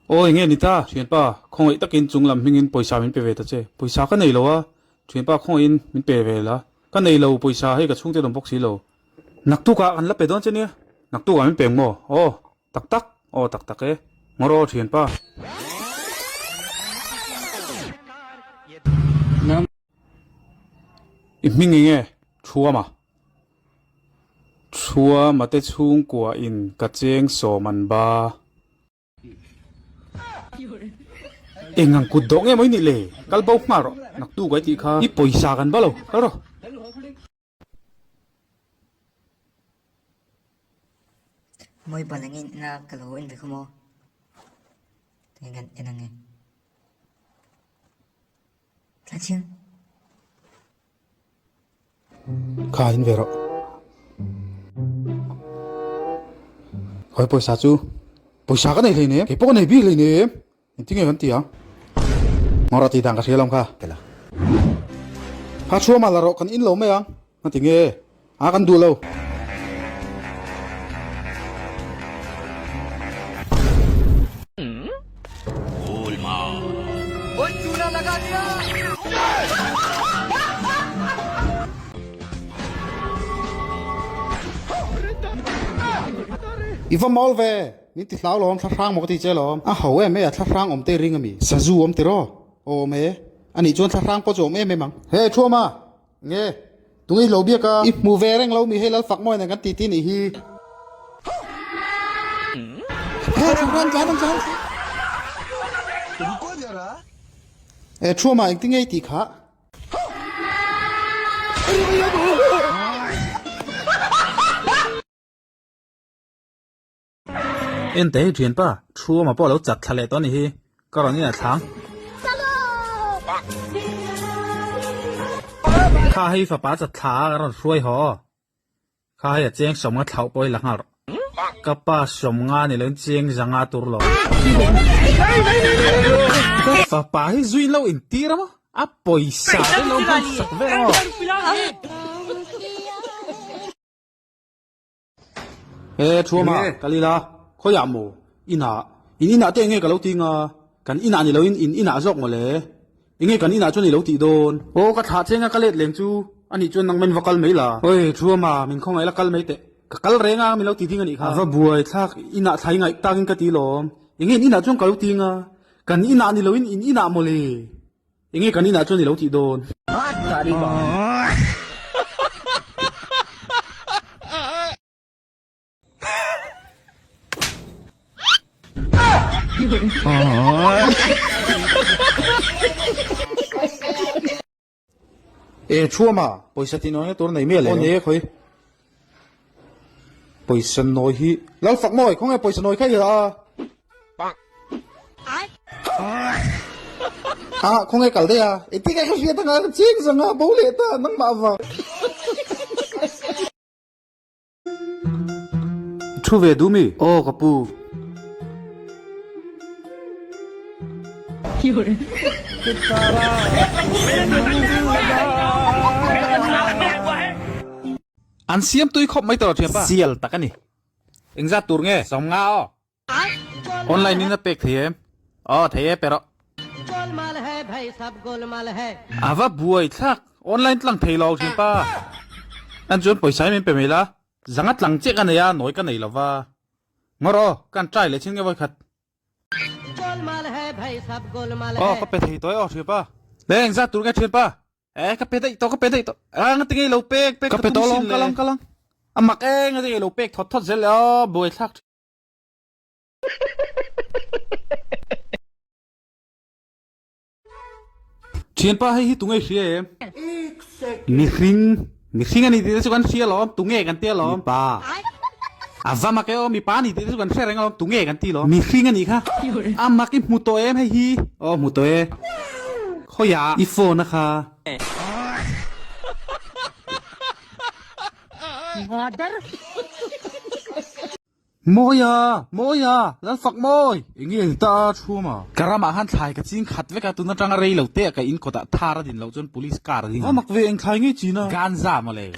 ôi nghe nít ta chuyện pa không ấy tắc in chung làm mình pой사 mình về ta chứ pой사 cái này lâu à chuyện pa không in mình về là cái này lâu pой사 hay cái chung tiền đồng bốc xí lâu nặc tu cả anh lắp về đó chứ nhé nặc tu cả mình bèn mò tắc tắc cái ngồi rồi chuyện pa mình nghe chua mà tết chung của in cái chêng sổ man ba engang kudok nghe mấy nị lệ kalbau mà rồi nặc tu cái gì kha ít pой사 gan bao lâu rồi Moi balangin na kalawin ko mo. Tingnan enang eh. Tachim. kha in về rồi hỏi pой사 chú pой사 cái này lên nè cái bốc này biết lên nè tiếng nghe vẫn tiếng ngồi ra thì đang cái gì làm kha ha chua mà là rồi còn in lâu mấy anh nó tiếng nghe cần đu lâu Ivan mall về, ní tít lão lom thắt sang một cái chơi lom, hậu em ấy thắt sang om tê ring mi, sa du om tê ro, om ấy, anh ấy chọn thắt sang bao giờ em mang, hey chua mà, nghe, tụi ấy lâu biết cả, ít mua về reng lâu mi hay là phật môi này cái tí tí này hi, hey jangan, hey chua mà anh tiếng ấy tí khá. em thấy chuyện pa chua mà bỏ lẩu chặt thà lệ đó này có rồi như là thángข้าให้ฟ้าจะท้าเราช่วยหอข้าให้เจียงสมงาเท่าไปหลังหรอกับป้าสมงาในเรื่องเจียงจังอาตัวหรอฟ้าให้จุยเราอินทีระมั้งอ่ะปอยสาได้เราไม่สักเวลาเฮ้ชัวมากะลีลาเขาอยากมูอินหาเต้งเงี้ยกับเราตีงอ่ะกันอินหานี่เราอินหาจอกมาเลยยังไงกันอินหาจนนี่เราตีโดนโอ้กระถาเจ้งก็เล็ดเลี้ยงจูอันนี้จนนังมันวักลไม่ล่ะเฮ้ยชัวมามันคงไงละกัลไม่เตะกัลเรงอ่ะมันเราตีทิ้งกันอีกค่ะว่าบัวทักอินหาไทยไงตากินกะตีหลอมยังไงอินหาจนกับเราตีงอ่ะกันอินหานี่เราอินหาโมเลยยังไงกันอินหาจนนี่เราตีโดนชัวมาปอยสติน้อยตัวไหนไม่เลยโอ้เนี่ยคุยปอยสน้อยฮีแล้วฝักน้อยเขาไงปอยสน้อยแค่เหรอเขาไงกัลเดียไอ้ที่ไงเขาเสียตั้งแต่จริงจังอ่ะโบเลต้านั่งมาว่ะชูเวดูมีโอ้กระปูอันเสียมตุยครบไม่ตลอดเชียวป่ะเสียลตะกันนี่เอ็งจะตัวไงสองเงาออนไลน์นี่นะเป็กเทียมอ๋อเทียมไปหรอว่าบัวทักออนไลน์ตั้งเทียเราเชียวป่ะอันจนปล่อยใช้มันไปไหมล่ะจังหวัดหลังเจ๊กันเนี่ยหน่อยกันไหนล่ะว่าเมื่อรอการใจเลยชิ้นเงี้ยไว้ขัดอ๋อก็ไปที่ตัวอ๋อเชียวป่ะเล่งจะตัวไงเชียวป่ะก็ไปได้ตัวงั้นตีเราเป็กก็ไปตัวลองกะลังมักงั้นตีเราเป็กทอดเสร็จแล้วบัวทักเชียนป้าให้ตุงไอเชียมีซิงอันนี้ที่สุกันเชียล้อมตุงเอกันเตี้ยล้อมป้าว่ามักมีป้านี่ที่สุกันเชียแรงล้อมตุงเอกันตีล้อมมีซิงอันนี้ค่ะมักมุตโตให้ฮีมุตโตเขาอยากอีโฟนนะคะโมยาแล้วฝักโมยอย่างงี้ตาชัวมาการมาหันถ่ายกับจิงขัดไว้กับตุนจังอะไรเหล่าเตะกับอินก็ตะทาระดินเหล่าจน police การดินมักเวงถ่ายงี้จีน่ะการซ่ามาเลย